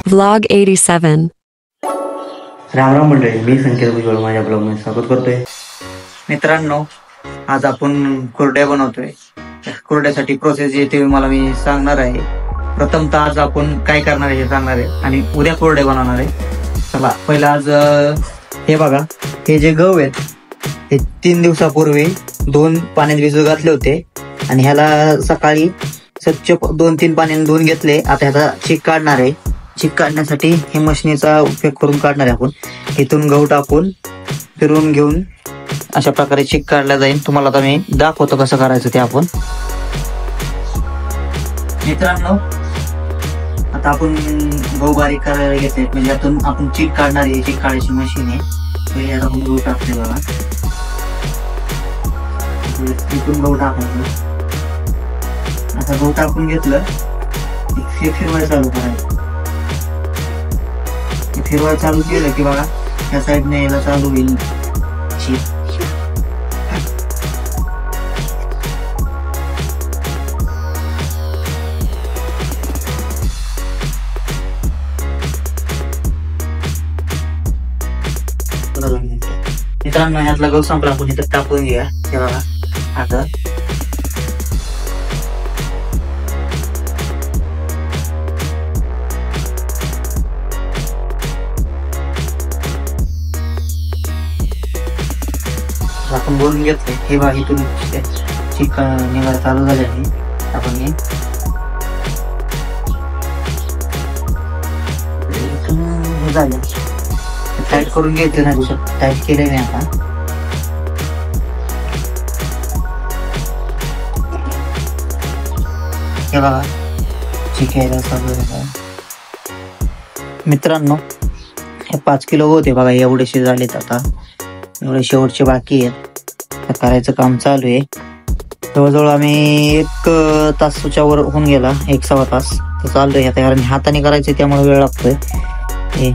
Vlog 87. Ram Ram मंडळी, मी संकेत भुजबळ माझ्या blog मध्ये स्वागत करतोय. मित्रांनो, आज आपण कुरड्या बनवतोय. कुरड्यासाठी प्रोसेस जे ते मी सांगणार आहे. प्रथमतः आज आपण काय करणार आहे हे सांगणार आहे आणि उद्या कुरड्या बनवणार आहे. चला पहिला आज हे बघा, हे जे गहू आहेत हे 3 दिवसापूर्वी 2 पाण्यात भिजू घातले होते आणि ह्याला सकाळी स्वच्छ 2-3 पाण्याने धुवून घेतले. आता ह्याचा चीक काढणार आहे. चीक काढण्यासाठी हे मशीनीचा उपयोग करून काढणार आहे आपण. इथून गहू टाकून फिरवून घेऊन अशा प्रकारे चीक काढला जाईल. तुम्हाला आता मी दाखवतो कसं करायचं ते आपण. मित्रांनो, आता आपण गहू बारीक करायला घेतले म्हणजे यातून आपण चीक काढणार आहे. चीक काढायची मशीन आहे. पहिले आता आपण गहू टाकतोय बघा. इथून गहू टाकायचं. आता गहू टाकून घेतलं की फिरवायला चालू करायचं. फिरवायला चालू केलं की बघा या साईडने यायला चालू होईल. मित्रांनो, ह्यातला गहू संपला आपण इथं टाकून घ्या. हे बघा आता आपण बोलून घेतलंय. हे बघा इथून चीक निघायला चालू झाले आहे. आपण हे झालं टाईट करून घ्यायचं ना. टाईट केलंय नाही आता. हे बघा चीक यायला चालू झालं. मित्रांनो, हे 5 किलो होते बघा, एवढेसे झालेत. आता एवढे शेवटचे बाकी आहेत. करायचं काम चालू आहे. जवळजवळ आम्ही 1 तासाच्या वर होऊन गेला. 1-1.25 तास तर चाललोय आता, कारण हाताने करायचं त्यामुळे वेळ लागतोय. हे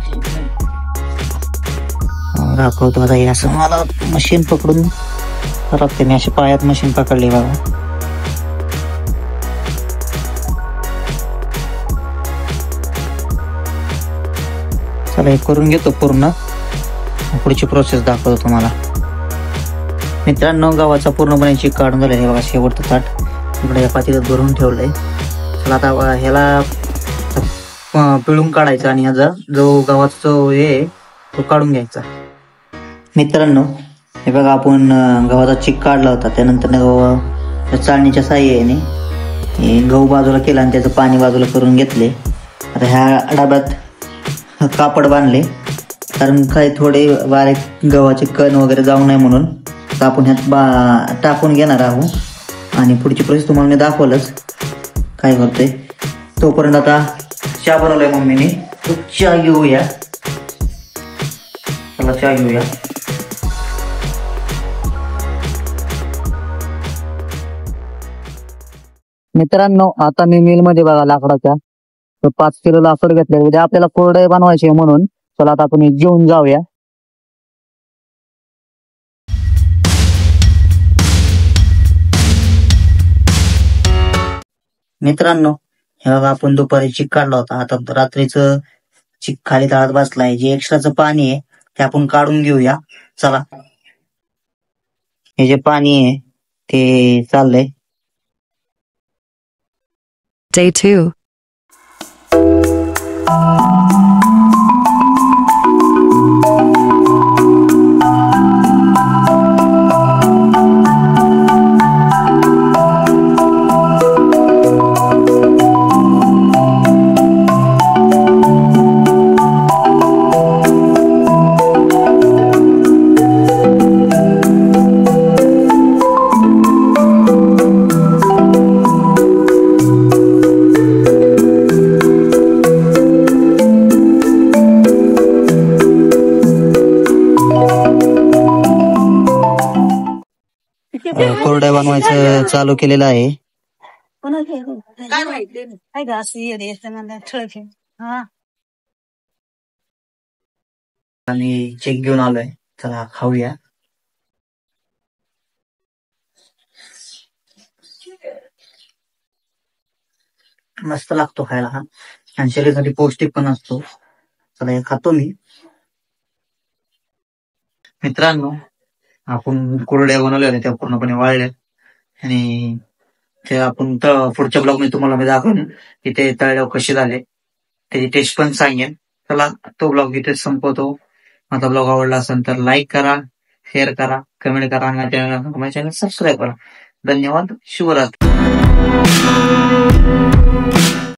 दाखवतो आता. हे असं मला मशीन पकडून लागते. मी अशा पायात मशीन पकडली बघा. चला हे करून घेतो पूर्ण. पुढची प्रोसेस दाखवतो तुम्हाला. मित्रांनो, गव्हाचा पूर्णपणे चीक काढून झालं. हे बघा शेवटचं ताट इकडे या पातेल्यात भरून ठेवलंय. चला आता ह्याला पिळून काढायचं आणि ह्याचा जो गव्हाचा हे तो काढून घ्यायचा. मित्रांनो, हे बघा आपण गव्हाचा चीक काढला होता. त्यानंतर चाळणीच्या साहाय्याने गहू बाजूला केला आणि त्याचं पाणी बाजूला करून घेतले. आता ह्या डब्यात कापड बांधले, कारण काही थोडे बारीक गव्हाचे कण वगैरे जाऊ नये म्हणून. तर आपण ह्यात टाकून घेणार आहोत आणि पुढची प्रोसेस तुम्हाला मी दाखवलंच काय करतोय. तोपर्यंत आता चहा बनवलाय मम्मीने, तो चहा घेऊया. चला चहा घेऊया. मित्रांनो, आता मी मिल मध्ये बघा लाकडाच्या 5 किलो लाकूड घेतले. उद्या आपल्याला कुरडे बनवायचे म्हणून चला आता आपण घेऊन जाऊया. मित्रांनो, हे बघा आपण दुपारी चीक काढला होता. आता रात्रीचं चीक खाली तळात बसलाय. जे एक्स्ट्राचं पाणी आहे ते आपण काढून घेऊया. चला, हे जे पाणी आहे ते चाललंय. Day 2. कुरड्या बनवायचं चालू केलेलं आहे. आणि चीक घेऊन आलोय. चला खाऊया. मस्त लागतो खायला हा. आणि शरीरासाठी पौष्टिक पण असतो. चला हे खातो मी. मित्रांनो, आपण कुरड्या बनवल्या होत्या, त्या पूर्णपणे वाळल्या आणि ते आपण पुढच्या ब्लॉग मध्ये तुम्हाला मी दाखवेन की ते तळल्यावर कसे झाले, त्याची टेस्ट पण सांगेन. चला तो ब्लॉग इथे संपवतो. माझा ब्लॉग आवडला असेल तर लाईक करा, शेअर करा, कमेंट करा आणि माझ्या चॅनल सबस्क्राईब करा. धन्यवाद. शुभरात्री.